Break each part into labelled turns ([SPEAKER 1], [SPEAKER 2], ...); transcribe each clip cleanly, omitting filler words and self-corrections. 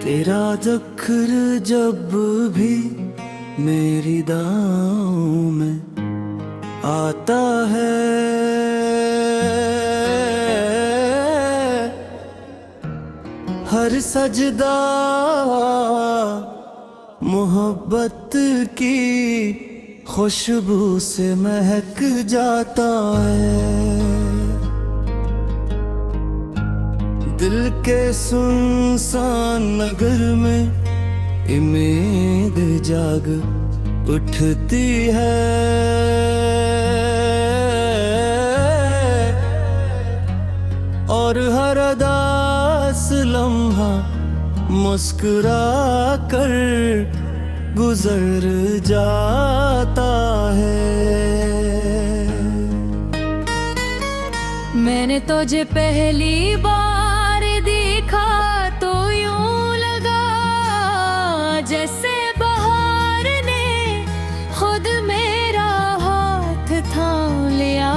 [SPEAKER 1] तेरा ज़िक्र जब भी मेरी दाओं में आता है, हर सजदा मोहब्बत की खुशबू से महक जाता है। दिल के सुनसान नगर में उम्मीद जाग उठती है, और हर उदास लम्हा मुस्कुरा कर गुजर जाता है।
[SPEAKER 2] मैंने तुझे पहली बार देखा तो यूं लगा जैसे बहार ने खुद मेरा हाथ थाम लिया।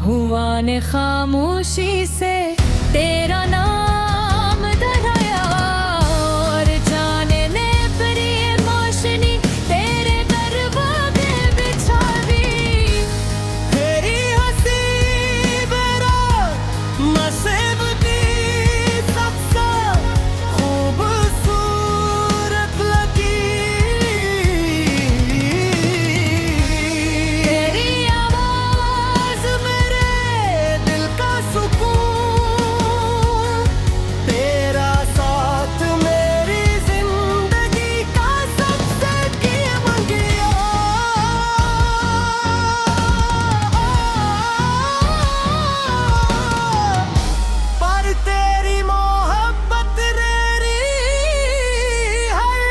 [SPEAKER 2] हुआ ने खामोशी से तेरा नाम धराया, और जाने ने प्रिय रोशनी तेरे दरवाजे बिछा दी।
[SPEAKER 1] तेरी हंसी बेरात नसीब की सबसे खूबसूरत लगी।
[SPEAKER 2] तेरी
[SPEAKER 1] आवाज मेरे दिल का सुकून, तेरा साथ मेरी जिंदगी का सबसे कीमती मंगिया। पर तेरी मोहब्बत तेरी है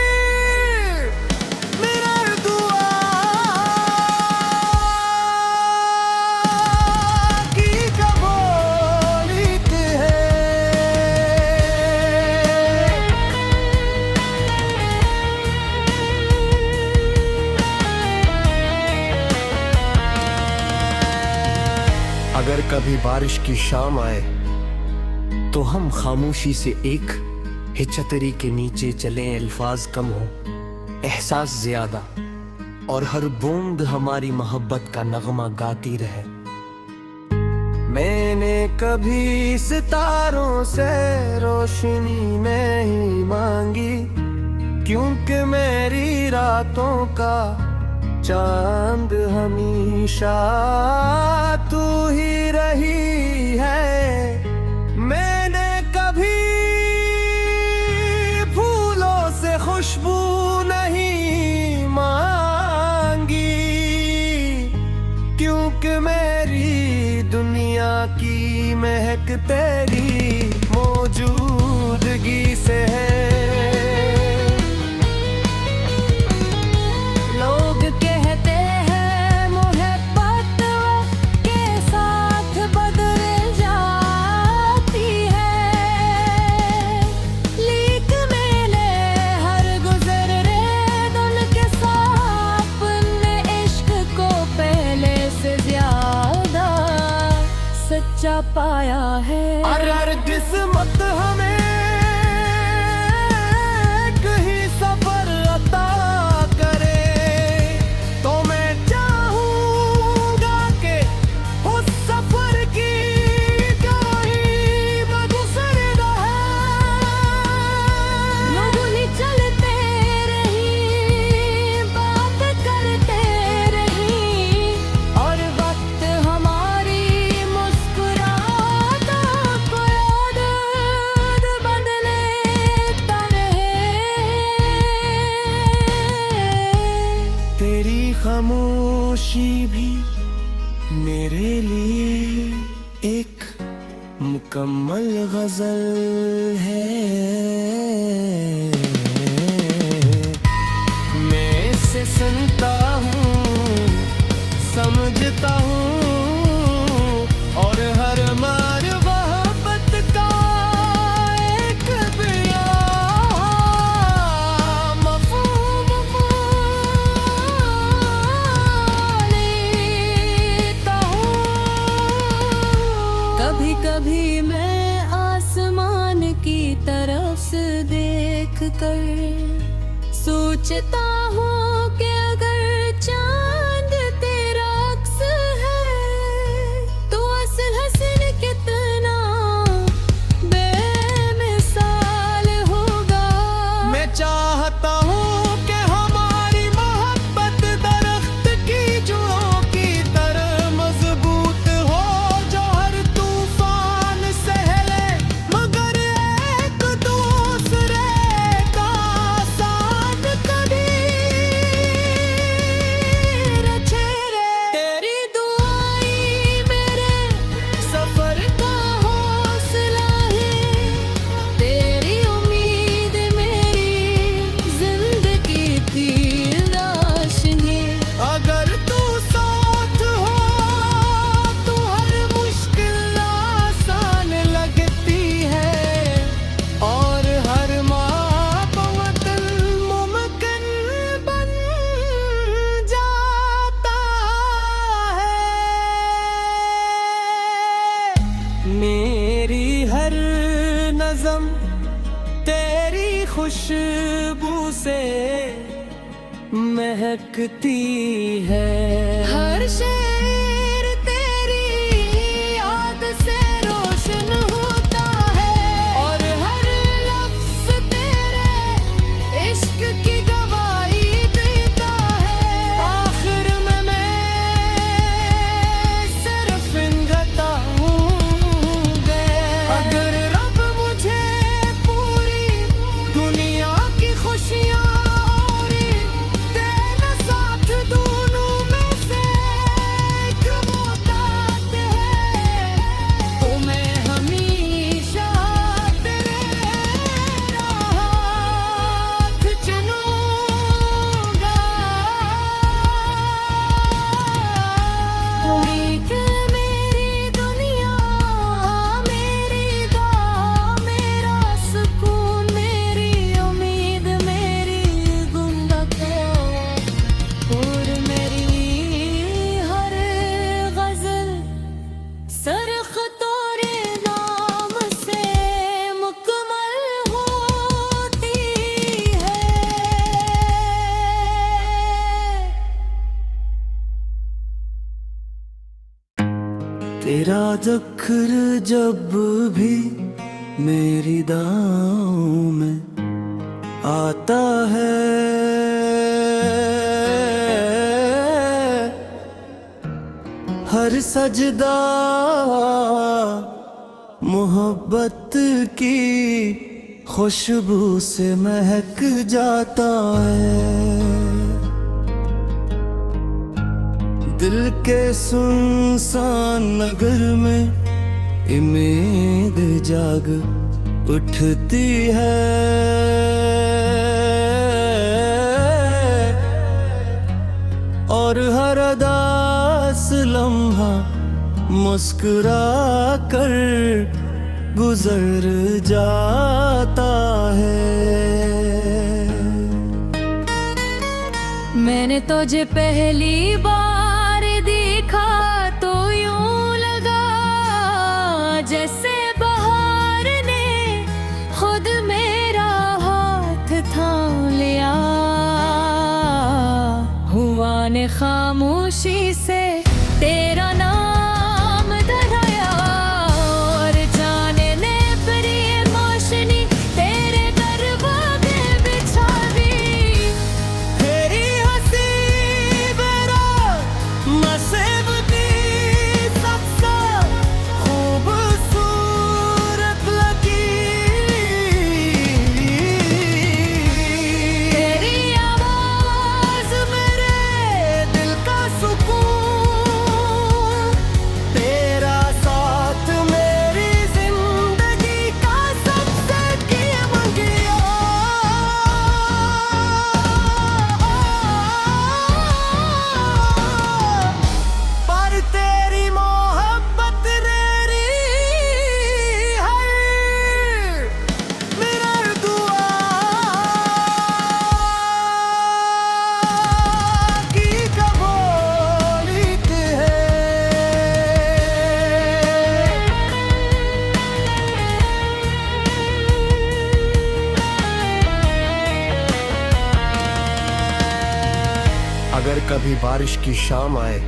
[SPEAKER 1] मेरा दुआ की कबूलियत है।
[SPEAKER 3] अगर कभी बारिश की शाम आए तो हम खामोशी से एक ही छतरी के नीचे चलें। अल्फाज कम हो, एहसास ज्यादा, और हर बूंद हमारी मोहब्बत का नगमा गाती रहे।
[SPEAKER 1] मैंने कभी सितारों से रोशनी नहीं मांगी, क्योंकि मेरी रातों का चांद हमेशा तू ही रही है। मैंने कभी फूलों से खुशबू नहीं मांगी, क्योंकि मेरी दुनिया की महक तेरी मौजूदगी से है।
[SPEAKER 2] लोग कहते हैं मोहब्बत के साथ बदल जाती है, लेकिन मैंने हर गुजर रेत उनके साथ अपने इश्क को पहले से ज्यादा सच्चा पाया है।
[SPEAKER 1] अगर किस्मत हमें कहीं सफर अता करे, तो मैं चाहूंगा कि उस सफर की कहीं गुजर रहे।
[SPEAKER 2] लोगों चलते रही, बात करते रही, और वक्त हमारी मुस्कुराहटों को याद बदलेता रहे।
[SPEAKER 1] तेरी खामोशी भी मेरे लिए एक मुकम्मल गजल है। मैं इसे सुनता हूँ, समझता हूँ, और हर मार मोहब्बत का एक बयान मफ़हूम लेता हूँ।
[SPEAKER 2] कभी कभी मैं आसमान की तरफ कर सोचता हूँ कि अगर चांद तेरा अक्स है तो असल हसन कितना बेमिसाल होगा।
[SPEAKER 1] मैं चाहता हूँ कि हमारी मोहब्बत दरख्त की जड़ों की तरह मजबूत हो, जो हर तूफान सहले मगर एक दूसरे का साथ कभी रचे रे।
[SPEAKER 2] तेरी दुआएं मेरे
[SPEAKER 1] सफर
[SPEAKER 2] का हौसला है, तेरी उम्मीद मेरी जिंदगी की रोशनी।
[SPEAKER 1] अगर तू साथ हो तो हर मुश्किल आसान लगती है और हर मोहब्बत मुमकिन बन जाता है। मेरी हर नज़म तेरी खुशबू से महकती है।
[SPEAKER 2] हर शेर तेरी याद से रोशन होता है
[SPEAKER 1] और हर
[SPEAKER 2] लफ्ज़ तेरे इश्क की गवाही देता है।
[SPEAKER 1] आखिर में मैं सिर्फ इंगता हूँ गे। अगर रब मुझे पूरी दुनिया की खुशियाँ और तेरा साथ दोनों में से एक मुताद है तो मैं हमेशा तेरे हाथ चलूँगा।
[SPEAKER 2] एक मेरी दुनिया मेरी दुआ मेरा सुकून मेरी उम्मीद मेरी गुंदक और मेरी हर गजल सरख तोरे नाम से मुकम्मल होती है।
[SPEAKER 1] तेरा ज़िक्र जब भी मेरी दाओं में आता है, हर सजदा मोहब्बत की खुशबू से महक जाता है। दिल के सुनसान नगर में उम्मीद जाग उठती है और हर उदास लम्हा मुस्कुरा कर गुजर जाता है।
[SPEAKER 2] मैंने तुझे पहली बार देखा तो यूं लगा जैसे बहार ने खुद मेरा हाथ थाम लिया। हुआ ने खामोशी से तेरा नाम दोहराया और जाने ने प्रिय मौसमी तेरे दरवाजे बिछा दी।
[SPEAKER 1] तेरी हंसी मेरा नसीब की सबसे खूबसूरत लगी।
[SPEAKER 2] तेरी आवाज
[SPEAKER 1] मेरे दिल का सुकून
[SPEAKER 3] अगर कभी बारिश की शाम आए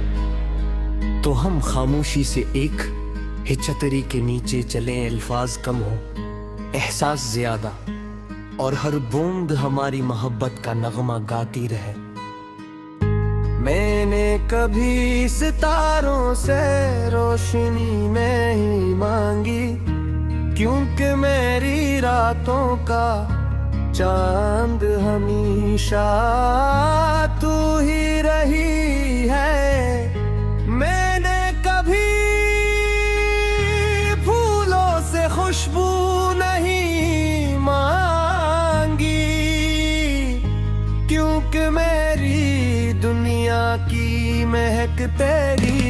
[SPEAKER 3] तो हम खामोशी से एक ही छतरी के नीचे चलें, अल्फाज कम हो एहसास ज्यादा, और हर बूंद हमारी मोहब्बत का नगमा गाती रहे। मैंने कभी सितारों से रोशनी नहीं मांगी, क्योंकि मेरी रातों का चांद हमेशा तू ही रही है। मैंने कभी फूलों से खुशबू नहीं मांगी, क्योंकि मेरी दुनिया की महक तेरी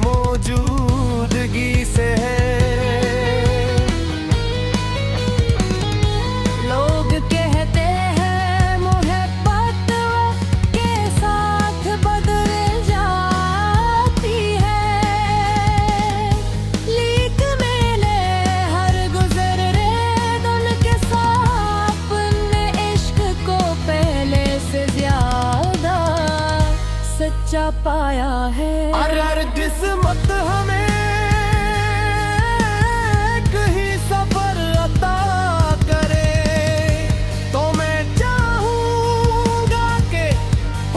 [SPEAKER 3] मौजूदगी से है।
[SPEAKER 2] सच्चा पाया है।
[SPEAKER 1] अरे किस्मत हमें कहीं सफर अता करे, तो मैं चाहूंगा कि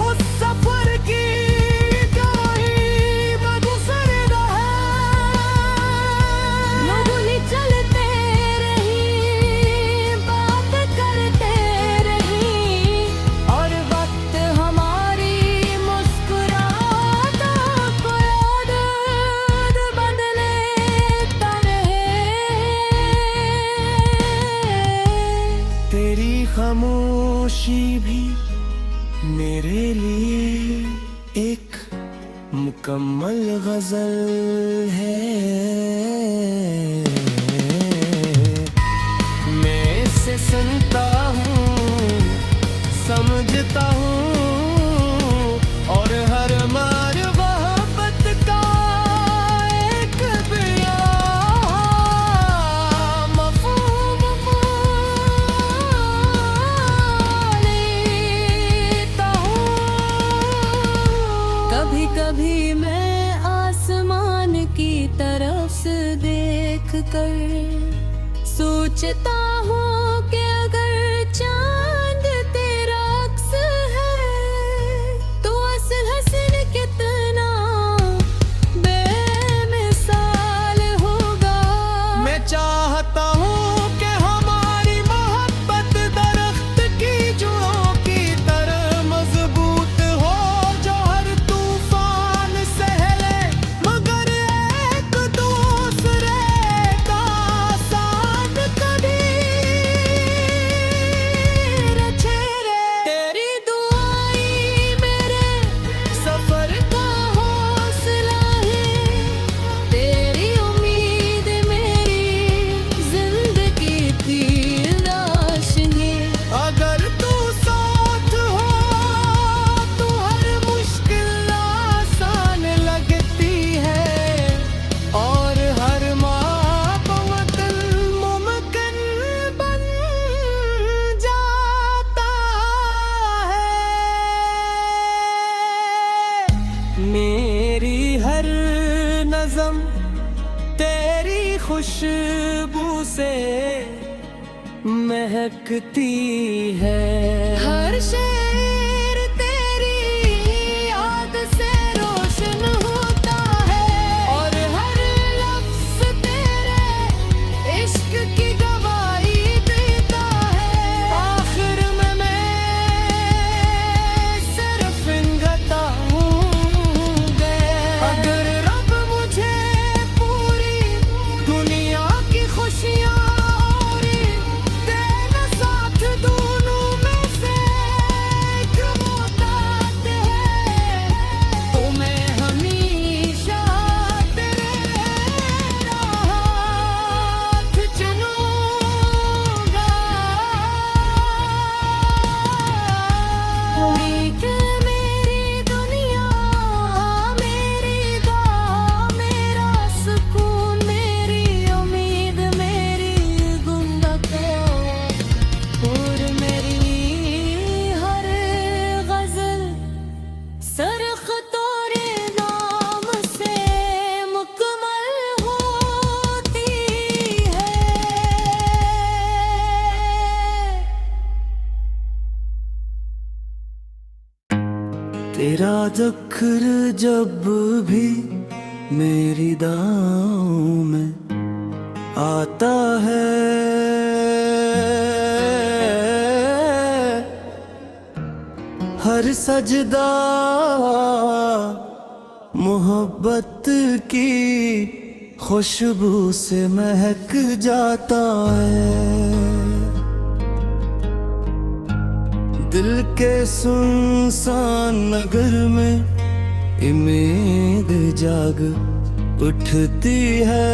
[SPEAKER 1] उस सफर की कहीं बदसर रहे।
[SPEAKER 2] लोगों चलते रही, बात करते रही, और वक्त हमारी
[SPEAKER 1] तेरी खामोशी भी मेरे लिए एक मुकम्मल गजल है। मैं इसे सुनता हूँ, समझता हूँ, और हर मार मोहब्बत का एक बयां मफ़हूम लेता हूँ।
[SPEAKER 2] कभी कभी मैं आसमान की तरफ से देख कर सोचता हूँ कि अगर चांद तेरा अक्स है तो असल हसन कितना बेमिसाल होगा।
[SPEAKER 1] मैं चाहता हूँ कि हमारी मोहब्बत दरख्त की जड़ों की तरह मजबूत हो, जो हर तूफान सहले मगर एक दूसरे का साथ कभी रचे रे। तेरी दुआएं मेरे सफर का हौसला है, तेरी उम्मीद मेरी जिंदगी की रोशनी। अगर तू साथ हो तो हर मुश्किल आसान लगती है, और हर मुमकिन मुमकिन बन जाता है। मेरी हर नज़म तेरी खुशबू से महकती है।
[SPEAKER 2] हर शेर तेरी याद से रोशन होता है,
[SPEAKER 1] और हर लफ्ज़ तेरे इश्क की गवाही देता है। आखिर में मैं सिर्फ इंगता हूँ गे। अगर रब मुझे पूरी दुनिया की खुशियाँ और तेरा साथ दोनों में से
[SPEAKER 4] तेरा ज़िक्र जब भी मेरी दाओं में आता है, हर सजदा मोहब्बत की खुशबू से महक जाता है। दिल के सुनसान नगर में उम्मीद जाग उठती है,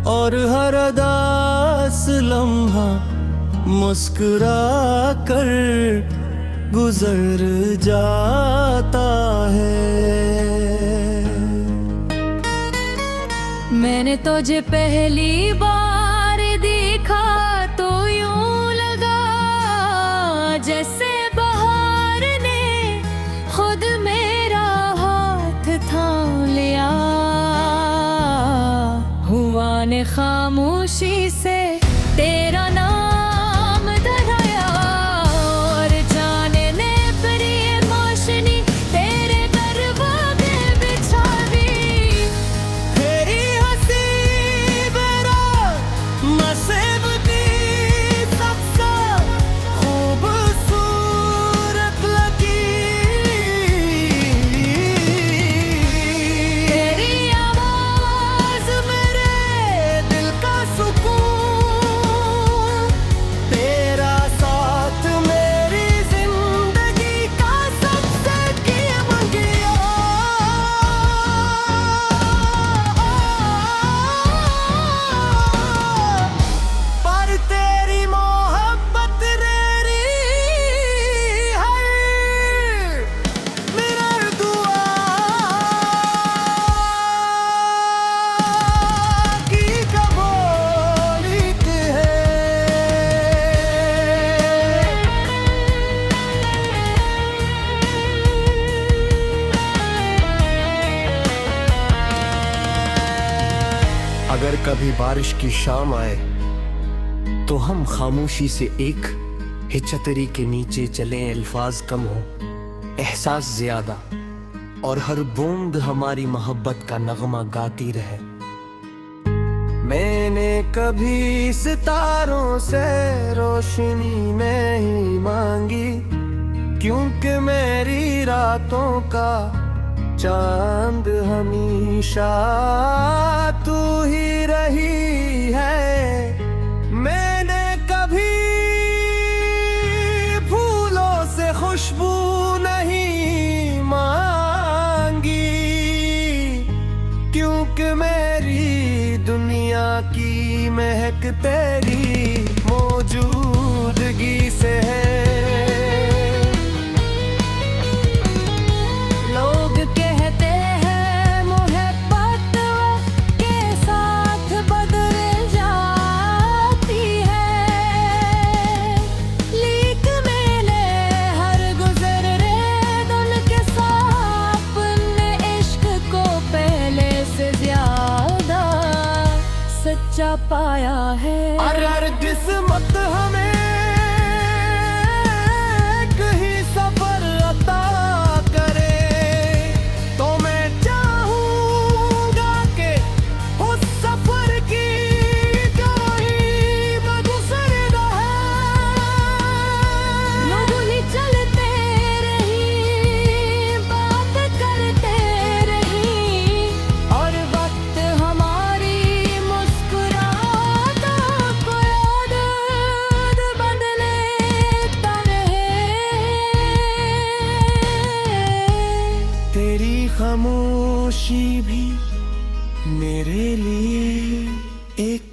[SPEAKER 4] और हर अदास लम्हा मुस्कुरा कर गुजर जाता है।
[SPEAKER 2] मैंने तुझे पहली बार देखा तो यूं लगा जैसे बहार ने खुद मेरा हाथ थाम लिया। हुआ ने खामोशी से तेरा नाम धराया, और जाने ने प्रिय रोशनी तेरे दरवाजे बिछा दी।
[SPEAKER 4] तेरी हंसी मेरा नसीब की सबसे खूबसूरत लगी।
[SPEAKER 2] तेरी
[SPEAKER 4] आवाज मेरे दिल का सुकून, तेरा साथ मेरी जिंदगी का सबसे कीमती गया। पर तेरी मोहब्बत मेरी है मेरा दुआ की कबूलियत है।
[SPEAKER 3] अगर कभी बारिश की शाम आए तो हम खामोशी से एक ही छतरी के नीचे चलें, अल्फाज कम हो एहसास ज्यादा, और हर बूंद हमारी मोहब्बत का नगमा गाती रहे। मैंने कभी सितारों से रोशनी नहीं मांगी, क्योंकि मेरी रातों का चांद हमेशा तू ही रही है। मैंने कभी फूलों से खुशबू नहीं मांगी, क्योंकि मेरी दुनिया की महक तेरी मौजूदगी से है।
[SPEAKER 2] लोग कहते हैं मोहब्बत के साथ बदल जाती है, लीक मेले हर गुजर रहे दिन के साथ ने इश्क को पहले से ज्यादा सच्चा पाया है।
[SPEAKER 4] अगर किस्मत हमें कहीं सफर अता करे, तो मैं चाहूंगा कि उस सफर की गवाही दूसरे रहे।
[SPEAKER 2] लोग ही चलते रही, बात करते रही, और वक्त हमारी मुस्कुराहटों को याद बदलेता रहे।
[SPEAKER 4] तेरी खामोशी भी मेरे लिए एक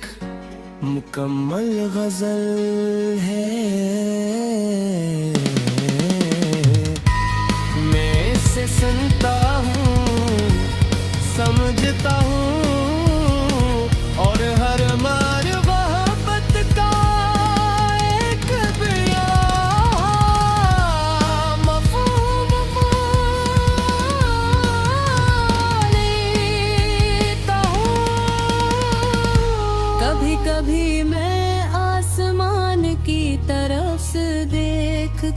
[SPEAKER 4] मुकम्मल गजल है। मैं इसे सुनता हूँ, समझता हूँ, और हर मार मोहब्बत का एक बयान मफ़हूम लेता हूँ।
[SPEAKER 2] कभी कभी मैं आसमान की तरफ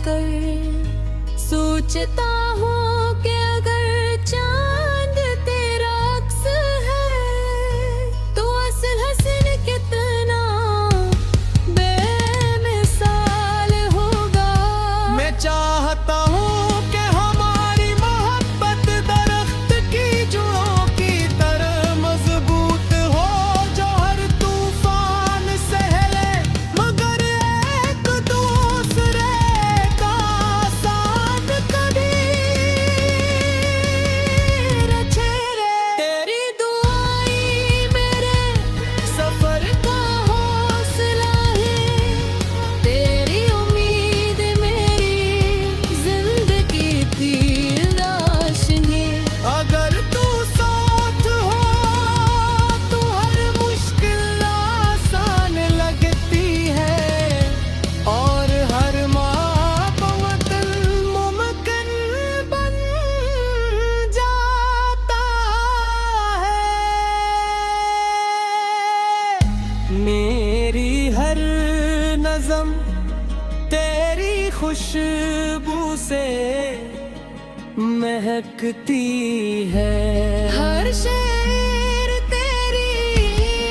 [SPEAKER 2] कर सोचता हूँ कि अगर चांद तेरा अक्स है तो असल हसन कितना बेमिसाल होगा।
[SPEAKER 4] मैं चाहता हूँ कि हमारी मोहब्बत दरख्त की जड़ों की तरह मजबूत हो, जो हर तूफान सहले मगर एक दूसरे का साथ कभी रचे रे।
[SPEAKER 2] तेरी दुआएं मेरे
[SPEAKER 4] सफर
[SPEAKER 2] का हौसला है, तेरी उम्मीद मेरी जिंदगी की रोशनी।
[SPEAKER 4] अगर तू साथ हो तो हर मुश्किल आसान लगती है और हर वतन मुमकिन बन जाता है। मेरी हर नज़म तेरी खुशबू से महकती है।
[SPEAKER 2] हर शेर तेरी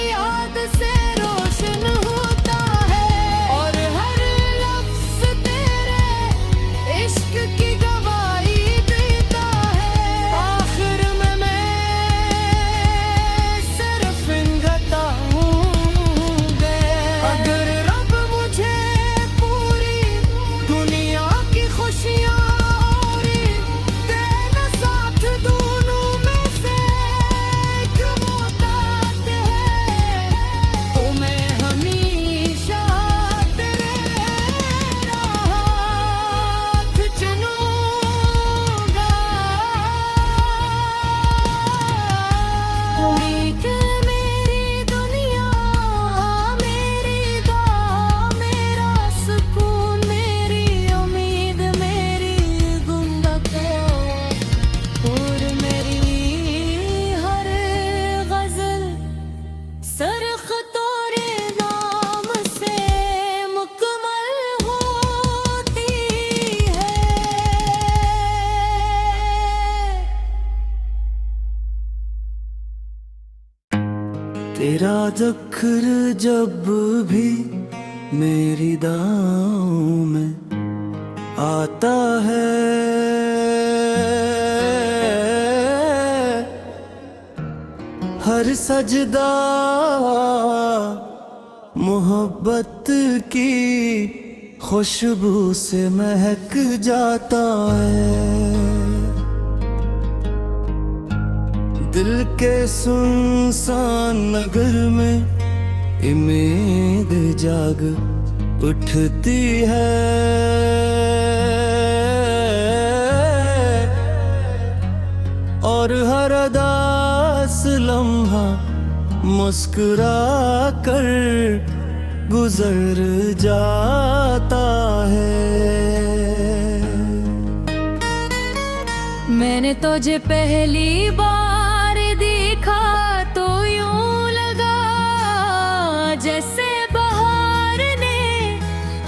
[SPEAKER 2] याद से रोशन होता है
[SPEAKER 4] और
[SPEAKER 2] हर लफ्ज तेरे इश्क की गवाही देता है।
[SPEAKER 4] आखिर में मैं सिर्फ इंगता हूँ। अगर रब मुझे पूरी दुनिया की खुशियाँ और देना साथ, दोनों में से एक मुताद है, तो मैं हमेशा तेरे हाथ चलूँगा।
[SPEAKER 2] मीत मेरी दुनिया मेरी दुआ मेरा सुकून मेरी उम्मीद मेरी गुंदको और मेरी हर गजल सरख तोरे नाम से मुकम्मल होती है।
[SPEAKER 4] तेरा ज़िक्र जब भी मेरी दाओं में आता है, हर सजदा मोहब्बत की खुशबू से महक जाता है। दिल के सुनसान नगर में उम्मीद जाग उठती है और हर अदास लम्हा मुस्कुरा कर गुजर जाता है।
[SPEAKER 2] मैंने तुझे पहली बार देखा तो यूं लगा जैसे बहार ने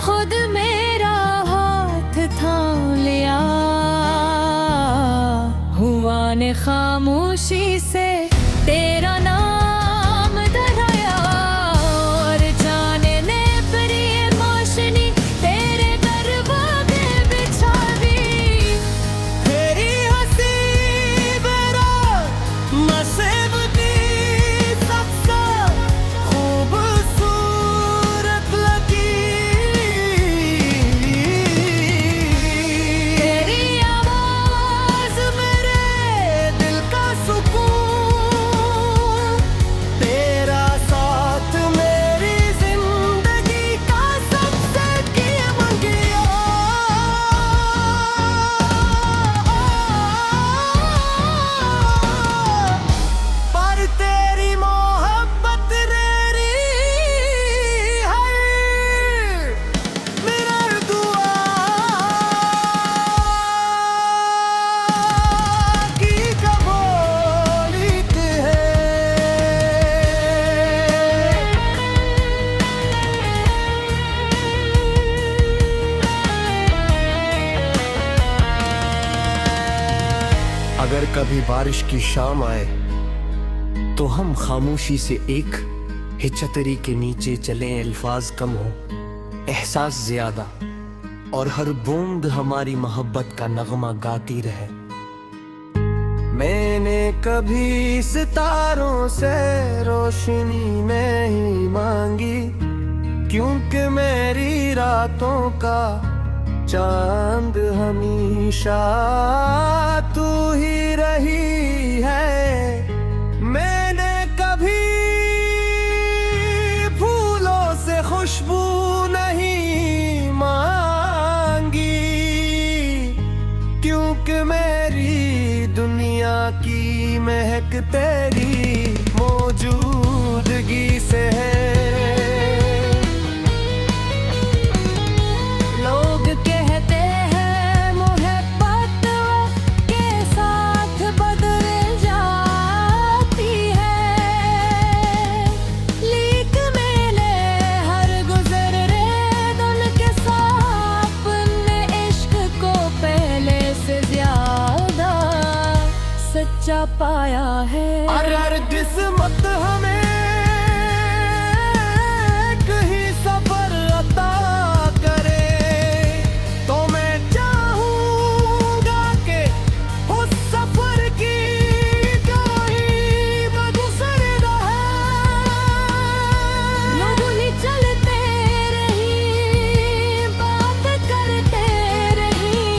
[SPEAKER 2] खुद मेरा हाथ थाम लिया। हुआ ने खामोशी से तेरा नाम धराया और जाने ने प्रिय मोशनी तेरे दरवाजे बिछा दी।
[SPEAKER 4] तेरी हंसी बेरा
[SPEAKER 3] कभी बारिश की शाम आए तो हम खामोशी से एक ही छतरी के नीचे चलें, अल्फाज कम हो एहसास ज्यादा, और हर बूंद हमारी मोहब्बत का नगमा गाती रहे। मैंने कभी सितारों से रोशनी नहीं मांगी, क्योंकि मेरी रातों का चांद हमेशा तू ही रही है। मैंने कभी फूलों से खुशबू नहीं मांगी, क्योंकि मेरी दुनिया की महक तेरी मौजूदगी से है।
[SPEAKER 2] सच्चा पाया है
[SPEAKER 3] अरे किस्मत हमें कहीं सफर अता करे, तो मैं चाहूंगा कि उस सफर की कहीं बगुसर रहे।
[SPEAKER 2] नगुली चलते रही, बात करते रही,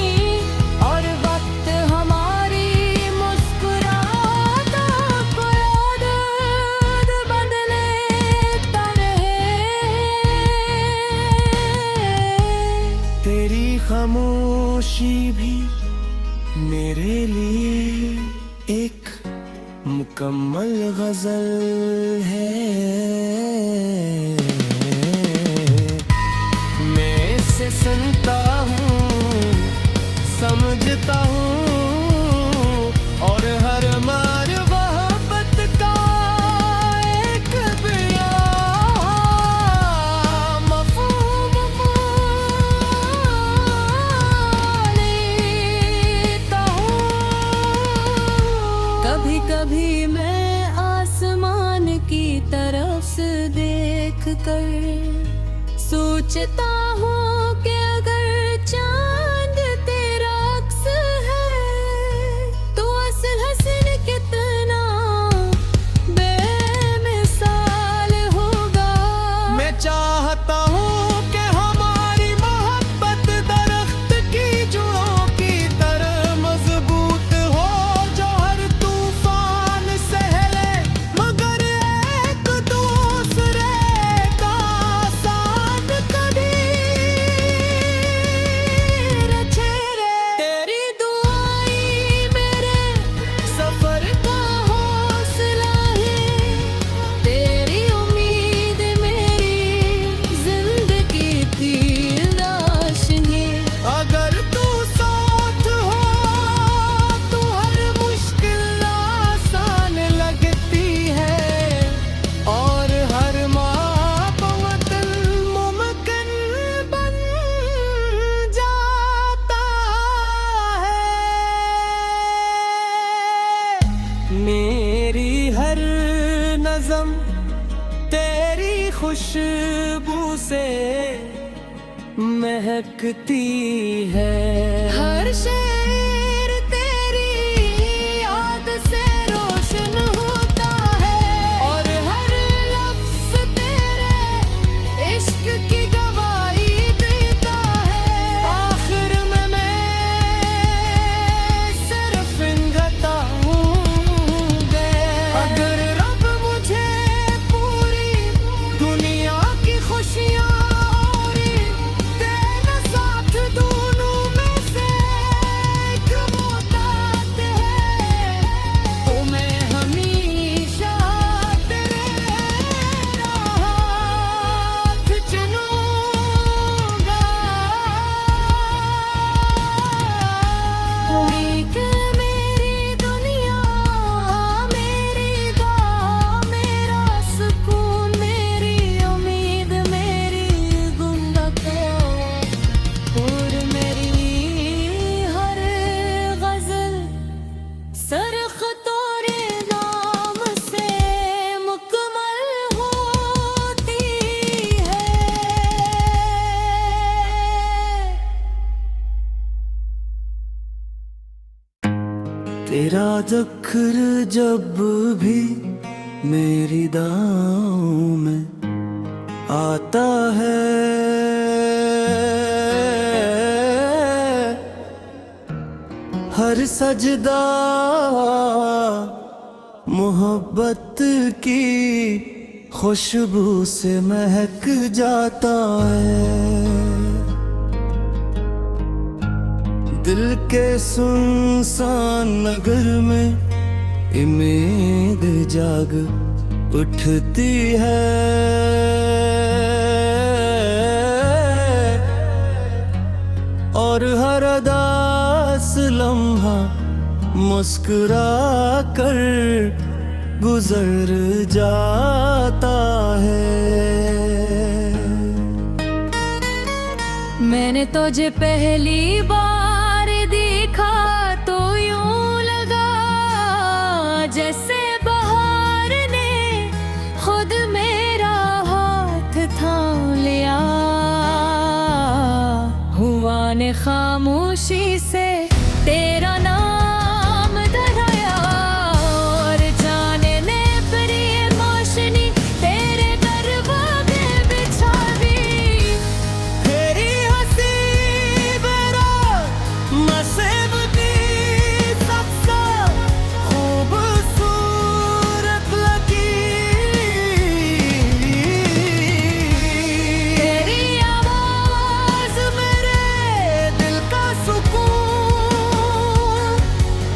[SPEAKER 2] और वक्त हमारी
[SPEAKER 3] तेरी खामोशी भी मेरे लिए एक मुकम्मल गजल है। मैं इसे सुनता हूँ, समझता हूँ, और हर मार मोहब्बत का एक बयां मफ़हूम लेता हूँ।
[SPEAKER 2] कभी कभी मैं आसमान की तरफ से देख कर सोचता हूँ कि अगर चांद तेरा अक्स है तो असल हसन कितना बेमिसाल होगा।
[SPEAKER 3] मैं चाहता हूँ कि हमारी मोहब्बत दरख्त की जड़ों की तरह मजबूत हो, जो हर तूफान सहले मगर एक दूसरे का साथ कभी छेड़े। तेरी दुआएं मेरे सफर का हौसला है, तेरी उम्मीद मेरी जिंदगी की रोशनी। अगर तू साथ हो तो हर मुश्किल आसान लगती है, और हर मोहब्बत मुमकिन बन जाता है। मेरी हर नज़म तेरी खुशबू से महकती है।
[SPEAKER 1] हर शेर तेरी याद से रोशन होता है, और हर लफ्ज तेरे इश्क की गवाही देता है। आखिर में मैं सिर्फ इंगता हूँ अगर रब मुझे पूरी दुनिया की खुशियाँ और तेरा साथ दोनों में से
[SPEAKER 4] याद अखर जब भी मेरी दाँव में आता है, हर सजदा मोहब्बत की खुशबू से महक जाता है। दिल के सुनसान नगर में उम्मीद जाग उठती है, और हर उदास लम्हा मुस्कुरा कर गुजर जाता है।
[SPEAKER 2] मैंने तुझे पहली बार देखा तो यूं लगा जैसे बहार ने खुद मेरा हाथ थाम लिया। हुआ ने खामोशी से तेरा नाम धराया, और जाने ने प्रिय मोशनी तेरे दरवाजे बिछा दी।
[SPEAKER 4] तेरी हंसी बरात नसीब की सबसे खूबसूरत लगी।
[SPEAKER 2] तेरी
[SPEAKER 4] आवाज़ मेरे दिल का सुकून,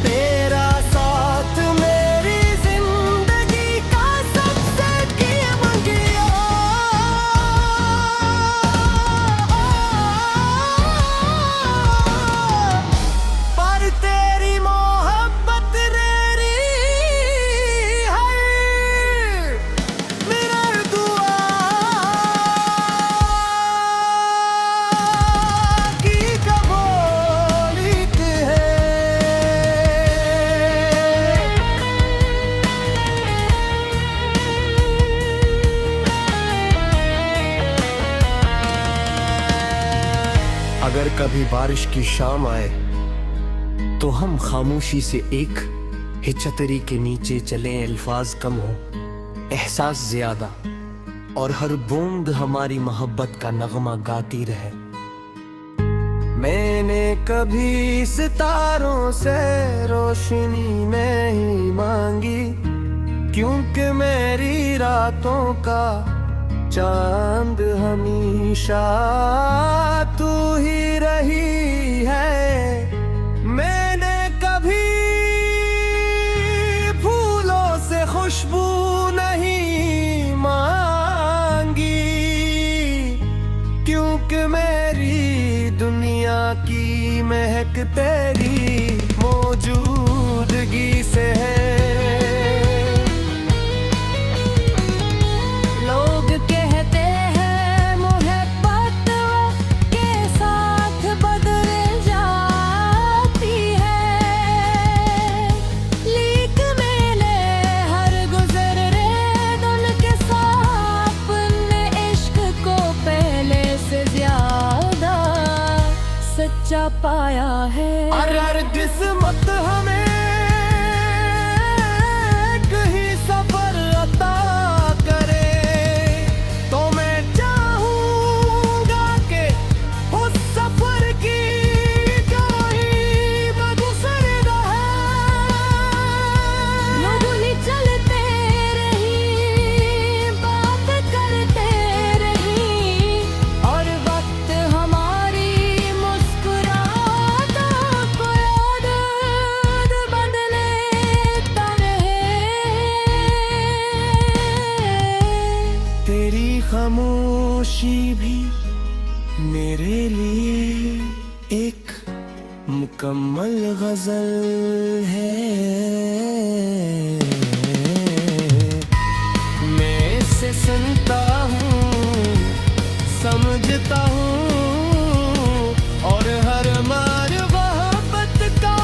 [SPEAKER 4] तेरा साथ मेरी जिंदगी का सबसे कीमतिया। पर तेरी मोहब्बत मेरी है मेरा दुआ की कबूलियत है।
[SPEAKER 3] अगर कभी बारिश की शाम आए तो हम खामोशी से एक ही छतरी के नीचे चलें, अल्फाज कम हो एहसास ज्यादा, और हर बूंद हमारी मोहब्बत का नगमा गाती रहे। मैंने कभी सितारों से रोशनी नहीं मांगी, क्योंकि मेरी रातों का चांद हमेशा तू ही रही है। मैंने कभी फूलों से खुशबू नहीं मांगी, क्योंकि मेरी दुनिया की महक तेरी मौजूदगी से है।
[SPEAKER 2] लोग कहते हैं मोहब्बत के साथ बदल जाती है, लीक मैंने हर गुजर रहे दिन के साथ अपने इश्क को पहले से ज्यादा सच्चा पाया है।
[SPEAKER 4] और हर किस्मत हमें कहीं सफर अता करे, तो मैं चाहूंगा कि उस सफर की कहीं बगसर
[SPEAKER 2] नगुली चलते रही, बात करते रही, और वक्त हमारी मुस्कुराहटों को याद बदलेता रहे।
[SPEAKER 4] तेरी खामोशी भी मेरे लिए एक मुकम्मल गजल है। मैं इसे सुनता हूँ, समझता हूँ, और हर मार मोहब्बत का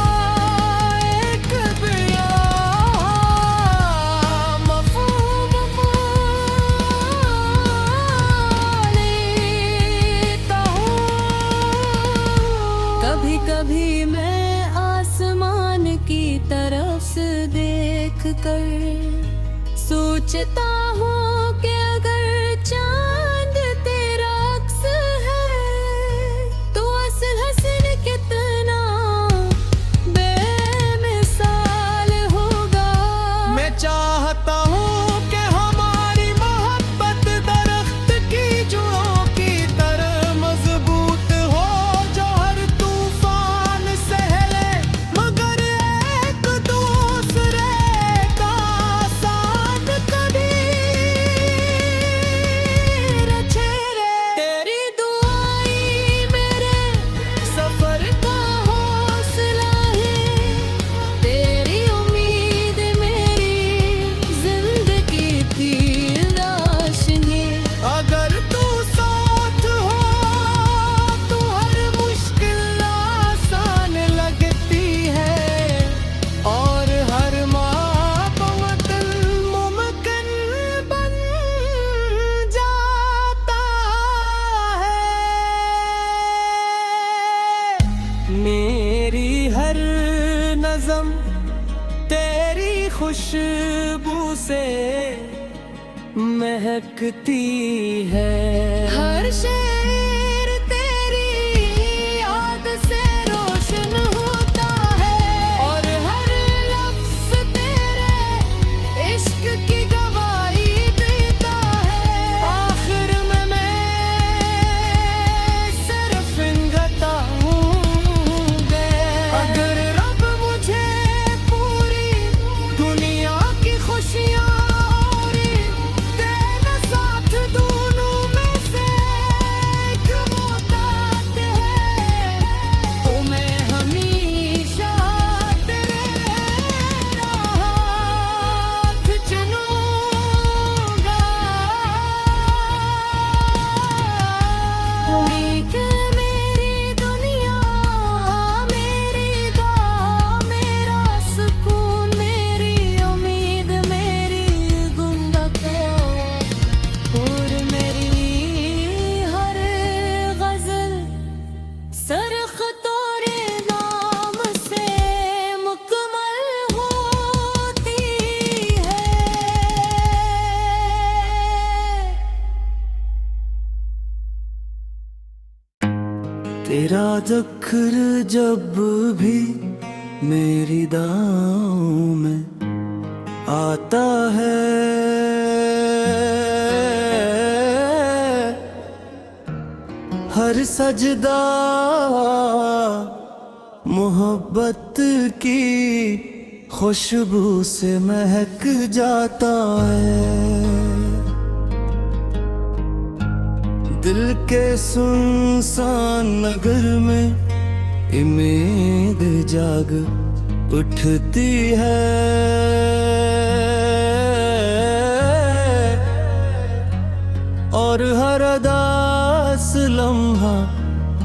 [SPEAKER 4] एक बयां मफ़हूम लेता हूँ।
[SPEAKER 2] कभी कभी मैं आसमान की तरफ कर सोचता हूँ कि अगर चांद तेरा अक्स है तो असल हसन कितना बेमिसाल होगा।
[SPEAKER 4] मैं चाहता हूँ कि हमारी मोहब्बत दरख्त की जड़ों की तरह मजबूत हो, जो हर तूफान सहले मगर एक दूसरे का साथ कभी न छोड़े।
[SPEAKER 2] तेरी दुआएं मेरे
[SPEAKER 4] सफर
[SPEAKER 2] का हौसला है, तेरी उम्मीद मेरी जिंदगी की रोशनी।
[SPEAKER 4] अगर तू साथ हो तो हर मुश्किल आसान लगती है और हर मापवतन मुमकिन बन जाता है। मेरी हर नज़म तेरी खुशबू से महकती है।
[SPEAKER 1] हर शेर तेरी याद से रोशन होता है और हर लफ्ज तेरे इश्क की गवाही देता है।
[SPEAKER 4] आखिर में मैं सिर्फ इंगता हूँ अगर रब मुझे पूरी दुनिया की खुशियाँ और तेरा साथ दोनों में से एक मुताद है तो मैं हमेशा तेरे हाथ चलूँगा।
[SPEAKER 2] कि मेरी दुनिया मेरी दुआ मेरा सुकून मेरी उम्मीद मेरी गुंदका और मेरी हर गजल सरख तोरे नाम से मुकम्मल होती है।
[SPEAKER 4] तेरा ज़िक्र जब भी मेरी दाओं में आता है हर सजदा मोहब्बत की खुशबू से महक जाता है। दिल के सुनसान नगर में उम्मीद जाग उठती है और हर अदास लम्हा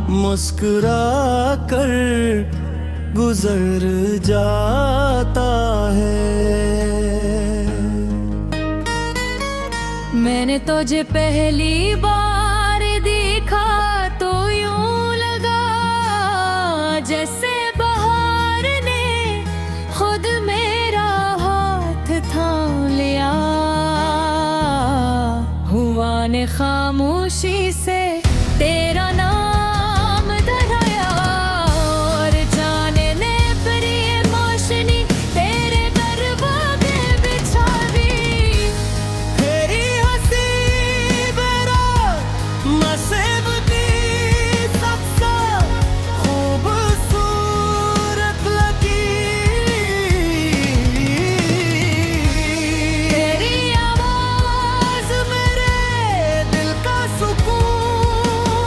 [SPEAKER 4] मुस्कुरा कर गुजर जाता है।
[SPEAKER 2] मैंने तुझे पहली बार देखा तो यूं लगा जैसे बहार ने खुद मेरा हाथ थाम लिया। हुआ ने खामोशी से तेरा नाम धराया और जाने ने प्रिय मोशनी तेरे दरवाजे बिछा दी।
[SPEAKER 4] तेरी हंसी मेरा नसीब दी सबसे खूबसूरत लगी।
[SPEAKER 1] तेरी आवाज मेरे दिल का सुकून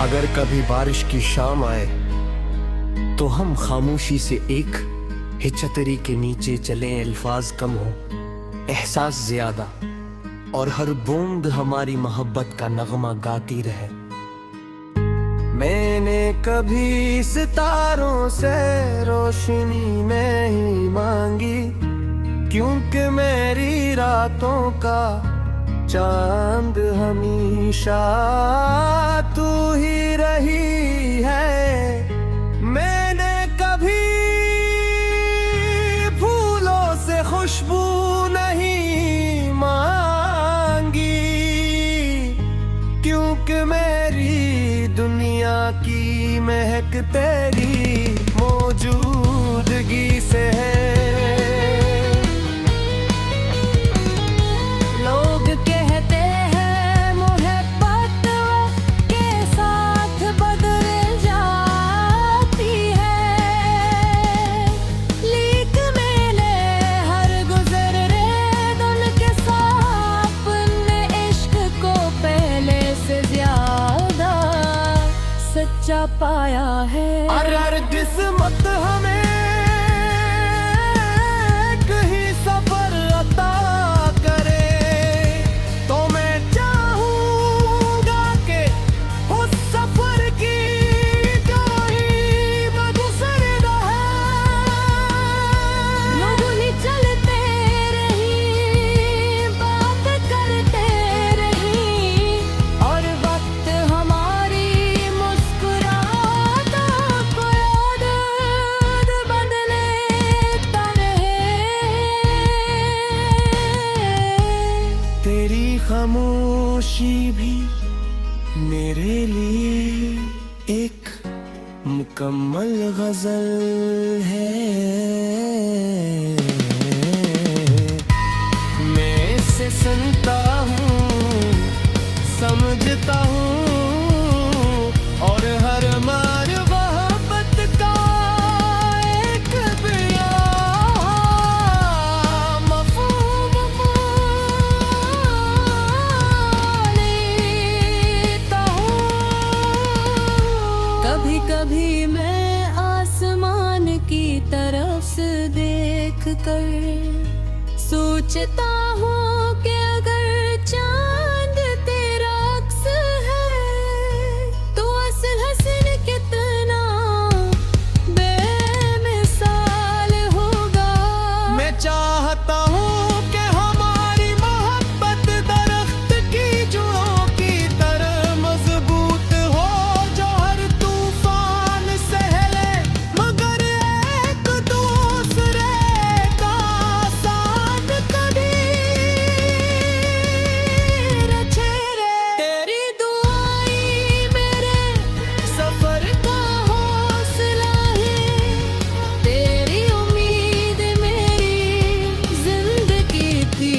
[SPEAKER 3] अगर कभी बारिश की शाम आए तो हम खामोशी से एक ही छतरी के नीचे चलें, अल्फाज कम हो एहसास ज्यादा, और हर बूंद हमारी मोहब्बत का नगमा गाती रहे।
[SPEAKER 4] मैंने कभी सितारों से रोशनी नहीं मांगी, क्योंकि मेरी रातों का चांद हमेशा तू ही रही है। मैंने कभी फूलों से खुशबू नहीं मांगी, क्योंकि मेरी दुनिया की महक तेरी मौजूदगी से है।
[SPEAKER 2] लोग कहते हैं मोहब्बत के साथ बदल जाती है, लीक मैंने हर गुजर रहे दिन के साथ अपने इश्क को पहले से ज्यादा सच्चा पाया है।
[SPEAKER 4] और हर किस्मत हमें कहीं सफर अता करे, तो मैं चाहूंगा कि उस सफर की कहीं बगसर रहे।
[SPEAKER 2] लोग ही चलते रही, बात करते रही, और वक्त हमारी मुस्कुराहटों को याद बदलेता रहे।
[SPEAKER 4] तेरी खामोशी भी मेरे लिए एक मुकम्मल गजल है। मैं इसे सुनता हूँ, समझता हूँ, और हर मार मोहब्बत का एक बयां मफ़हूम लेता हूँ।
[SPEAKER 2] कभी कभी मैं आसमान की तरफ से देख कर सोचता हूँ कि अगर चांद तेरा अक्स है तो असल हसन कितना बेमिसाल होगा।
[SPEAKER 4] मैं चाहता हूँ कि हमारी मोहब्बत दरख्त की जड़ों की तरह मजबूत हो, जो हर तूफान सहले मगर एक दूसरे का साथ कभी न छोड़े। तेरी दुआएं मेरे
[SPEAKER 2] सफर का हौसला है, तेरी उम्मीद मेरी जिंदगी की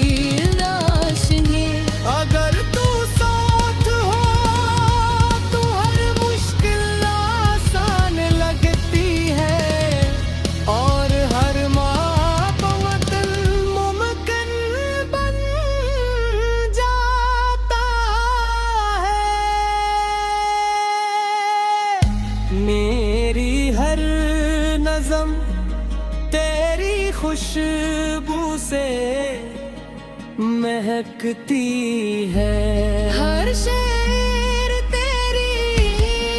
[SPEAKER 2] रोशनी।
[SPEAKER 4] अगर तू साथ हो तो हर मुश्किल आसान लगती है, और हर मोहब्बत मुमकिन बन जाता है। मेरी हर नज़म तेरी खुशबू से महकती है।
[SPEAKER 1] हर शेर तेरी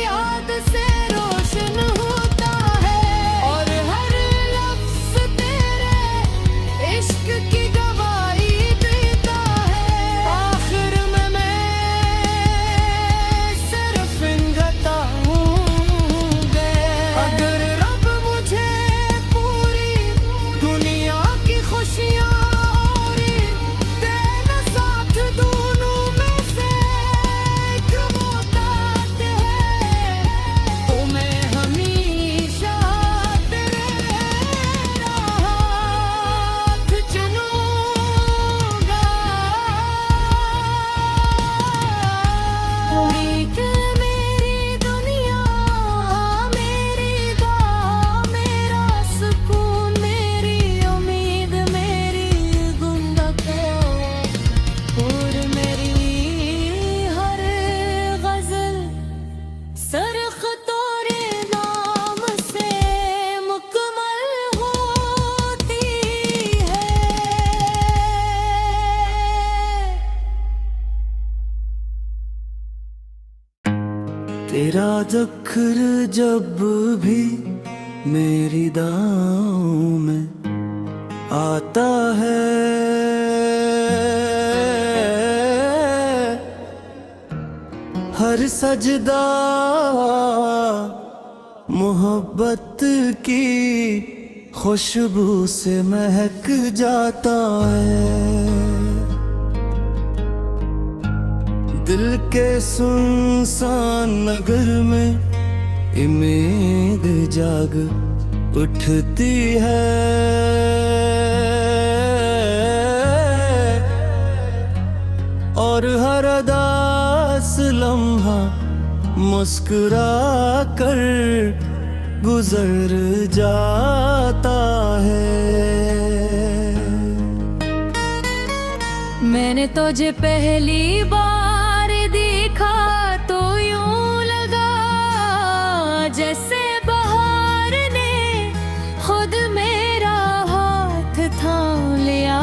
[SPEAKER 1] याद से रोशन होता है, और हर लफ्ज तेरे इश्क की गवाही देता है।
[SPEAKER 4] आखिर में मैं सिर्फ इंगता हूँ। अगर रब मुझे पूरी दुनिया की खुशियाँ और तेरा साथ दोनों में से तेरा ज़िक्र जब भी मेरी दाओं में आता है, हर सजदा मोहब्बत की खुशबू से महक जाता है। दिल के सुनसान नगर में उम्मीद जाग उठती है, और हर उदास लम्हा मुस्कुरा कर गुजर जाता है।
[SPEAKER 2] मैंने तुझे पहली बार देखा तो यूं लगा जैसे बहार ने खुद मेरा हाथ थाम लिया।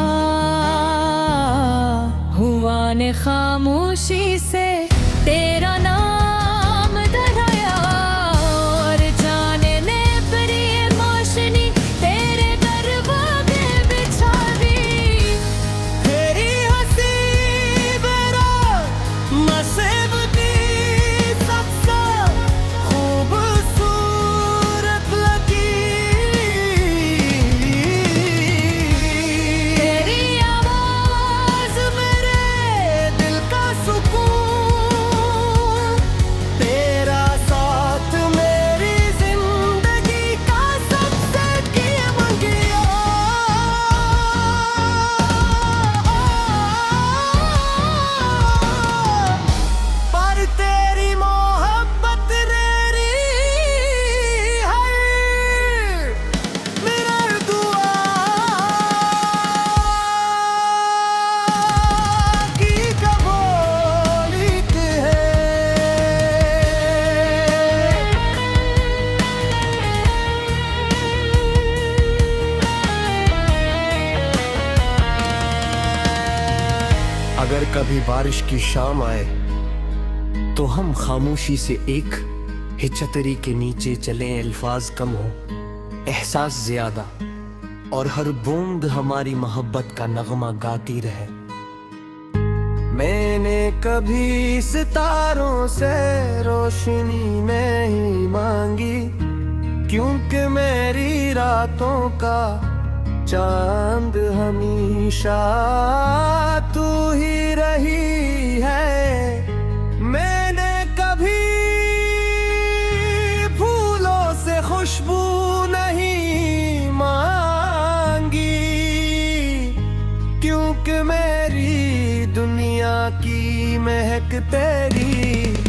[SPEAKER 2] हुआ ने खामोशी से तेरा नाम धराया, और जाने ने प्रिय मोशनी तेरे दरवाजे बिछा दी।
[SPEAKER 4] तेरी हंसी मेरा नसीब की सबसे खूबसूरत लकीर।
[SPEAKER 2] तेरी
[SPEAKER 4] आवाज़ मेरे दिल का सुकून, तेरा साथ मेरी जिंदगी का सबसे कीमतिया। पर तेरी मोहब्बत मेरी है मेरा दुआ की कबूलियत है।
[SPEAKER 3] अगर कभी बारिश की शाम आए तो हम खामोशी से एक ही छतरी के नीचे चलें, अल्फाज कम हो एहसास ज्यादा, और हर बूंद हमारी मोहब्बत का नगमा गाती रहे।
[SPEAKER 4] मैंने कभी सितारों से रोशनी नहीं मांगी, क्योंकि मेरी रातों का चांद हमेशा तू ही रही है। मैंने कभी फूलों से खुशबू नहीं मांगी, क्योंकि मेरी दुनिया की महक तेरी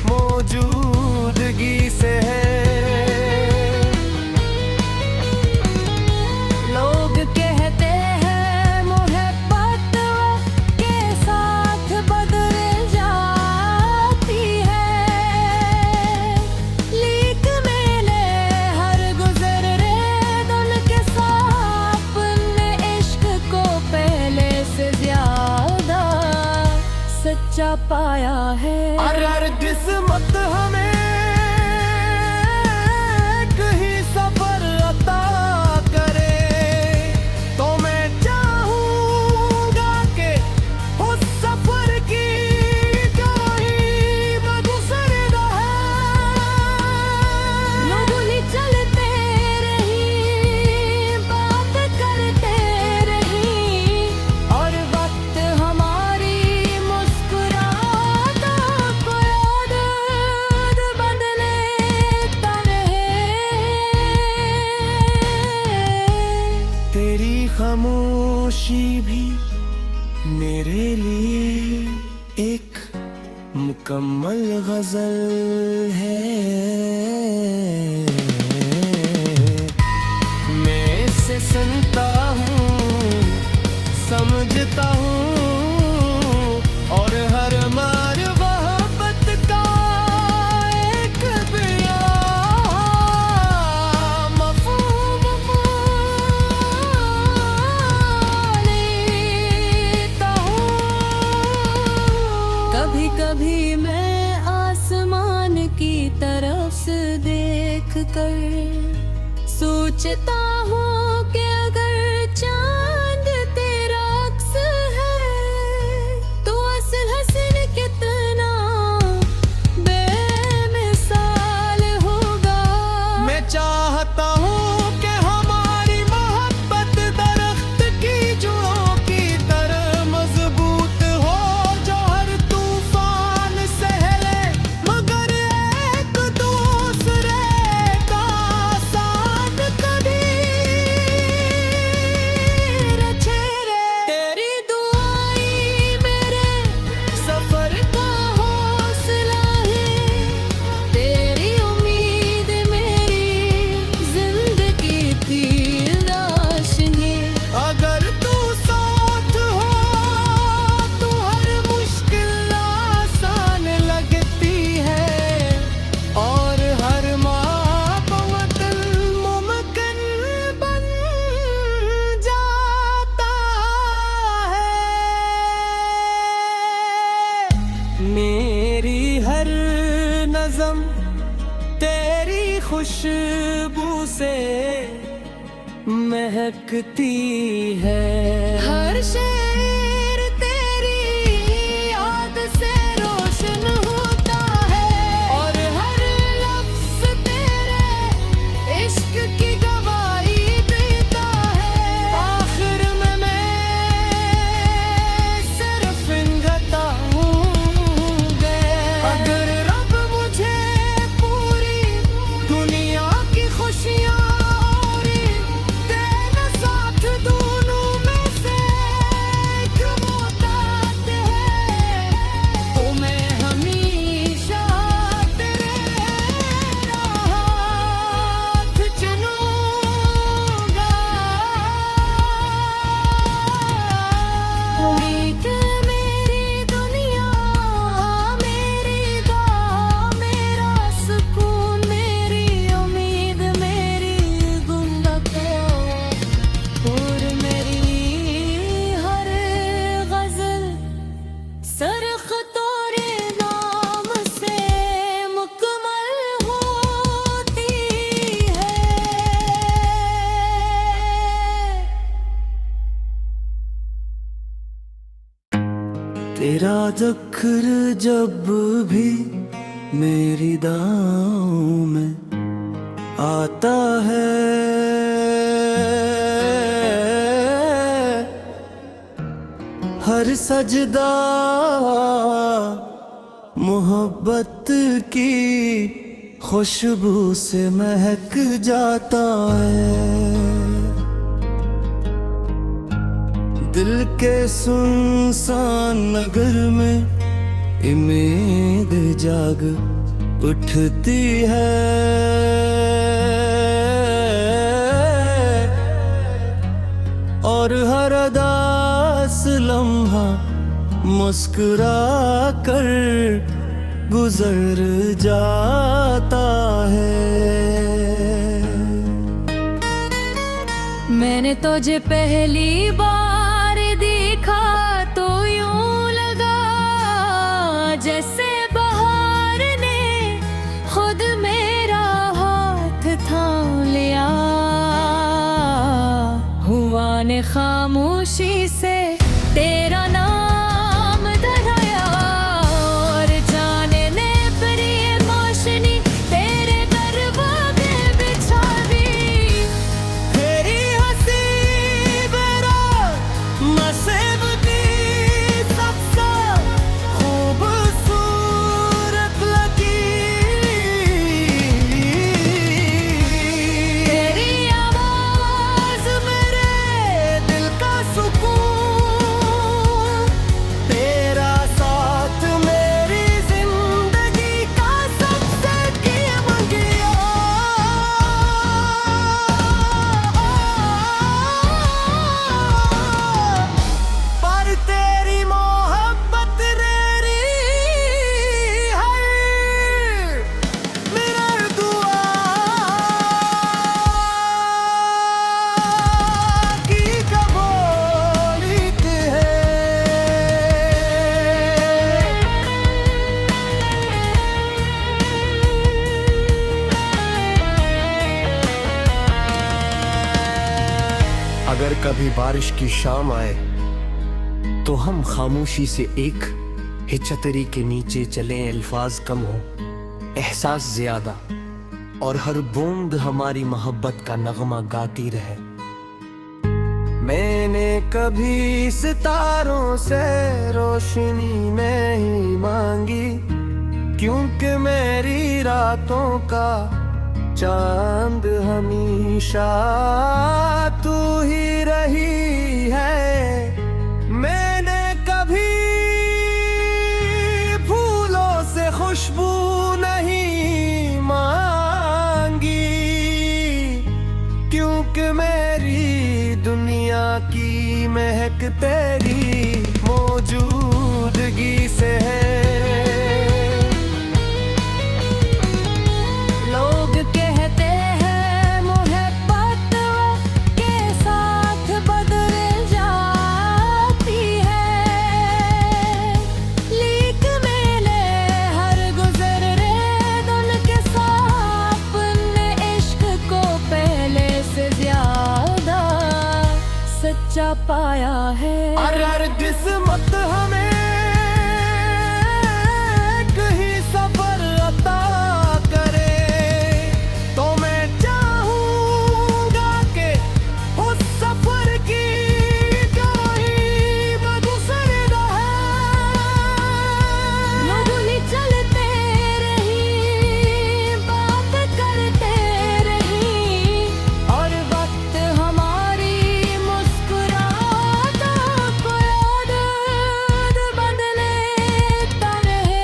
[SPEAKER 4] मौजूदगी से है।
[SPEAKER 2] लोग कहते हैं मोहब्बत के साथ बदल जाती है, लेकिन मैंने हर गुजर रहे दिन के साथ अपने इश्क को पहले से ज्यादा सच्चा पाया है।
[SPEAKER 4] अरे किस्मत हमें कहीं सफर अता करे, तो मैं चाहूंगा कि उस सफर की कहीं गुजर रहे।
[SPEAKER 2] लोग ही चलते रही, बात करते रही, और वक्त हमारी मुस्कुराहटों को याद बदलेता रहे।
[SPEAKER 4] तेरी खामोशी भी मेरे लिए एक मुकम्मल गजल है। मैं इसे सुनता हूँ, समझता हूँ, और हर मार मोहब्बत का एक बयान मफ़हूम लेता हूँ।
[SPEAKER 2] कभी कभी मैं आसमान की तरफ कर सोचता हूँ कि अगर चांद तेरा अक्स है तो असल हसन कितना बेमिसाल होगा।
[SPEAKER 4] मैं चाहता हूँ कि हमारी मोहब्बत दरख्त की जड़ों की तरह मजबूत हो, जो हर तूफान सहले मगर एक दूसरे का साथ कभी रचे रे।
[SPEAKER 2] तेरी दुआएं मेरे
[SPEAKER 4] सफर
[SPEAKER 2] का हौसला है, तेरी उम्मीद मेरी जिंदगी की रोशनी।
[SPEAKER 4] अगर तू साथ हो तो हर मुश्किल आसान लगती है और हर मोहब्बत मुमकिन बन जाता है। मेरी हर नज़म तेरी खुशबू से महकती है।
[SPEAKER 1] हर शेर तेरी याद से रोशन होता है और हर लफ्ज तेरे इश्क की गवाही देता है।
[SPEAKER 4] आखिर में मैं सिर्फ इंगता हूँ गे। अगर रब मुझे पूरी दुनिया की खुशियाँ और देना साथ, दोनों में से एक मोहताज है तो मैं हमेशा तेरे हाथ चलूँगा।
[SPEAKER 2] एक मेरी दुनिया मेरी दुआ मेरा सुकून मेरी उम्मीद मेरी गुंबद और मेरी हर गजल सरख तोरे नाम से मुकम्मल होती है।
[SPEAKER 4] तेरा ज़िक्र जब भी मेरी दाओं में आता है, हर सजदा मोहब्बत की खुशबू से महक जाता है। दिल के सुनसान नगर में उम्मीद जाग उठती है और हर उदास लम्हा मुस्कुरा कर गुजर जाता है।
[SPEAKER 2] मैंने तुझे पहली बार देखा तो यूं लगा जैसे बहार ने खुद मेरा हाथ थाम लिया। हुआ ने खामोशी से तेरा नाम दोहराया और जाने ने प्रिय मोशनी तेरे दरवाजे बिछा दी।
[SPEAKER 4] तेरी हंसी मेरा नसीब की सबसे खूबसूरत लगी।
[SPEAKER 1] तेरी आवाज मेरे दिल का सुकून
[SPEAKER 3] अगर कभी बारिश की शाम आए तो हम खामोशी से एक ही छतरी के नीचे चलें, अल्फाज कम हो एहसास ज्यादा, और हर बूंद हमारी मोहब्बत का नगमा गाती रहे।
[SPEAKER 4] मैंने कभी सितारों से रोशनी नहीं मांगी, क्योंकि मेरी रातों का चांद हमेशा तू ही रही है। मैंने कभी फूलों से खुशबू नहीं मांगी, क्योंकि मेरी दुनिया की महक तेरी मौजूदगी से है।
[SPEAKER 2] लोग कहते हैं मोहब्बत के साथ बदल जाती है, लीक मेले हर गुजर रहे दिन के साथ ने इश्क को पहले से ज्यादा सच्चा पाया है।
[SPEAKER 4] अगर किस्मत हमें कहीं सफर अता करे तो मैं चाहूंगा कि उस सफर की गवाही दूसरे
[SPEAKER 2] लोगों चलते रही, बात करते रही, और वक्त हमारी मुस्कुराहटों को याद बदलेता रहे।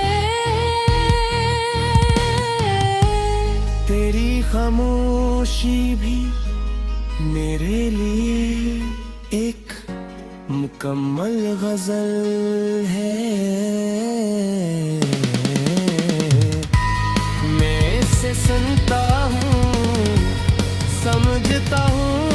[SPEAKER 4] तेरी खामोशी भी मेरे लिए एक मुकम्मल गजल है। मैं इसे सुनता हूँ, समझता हूँ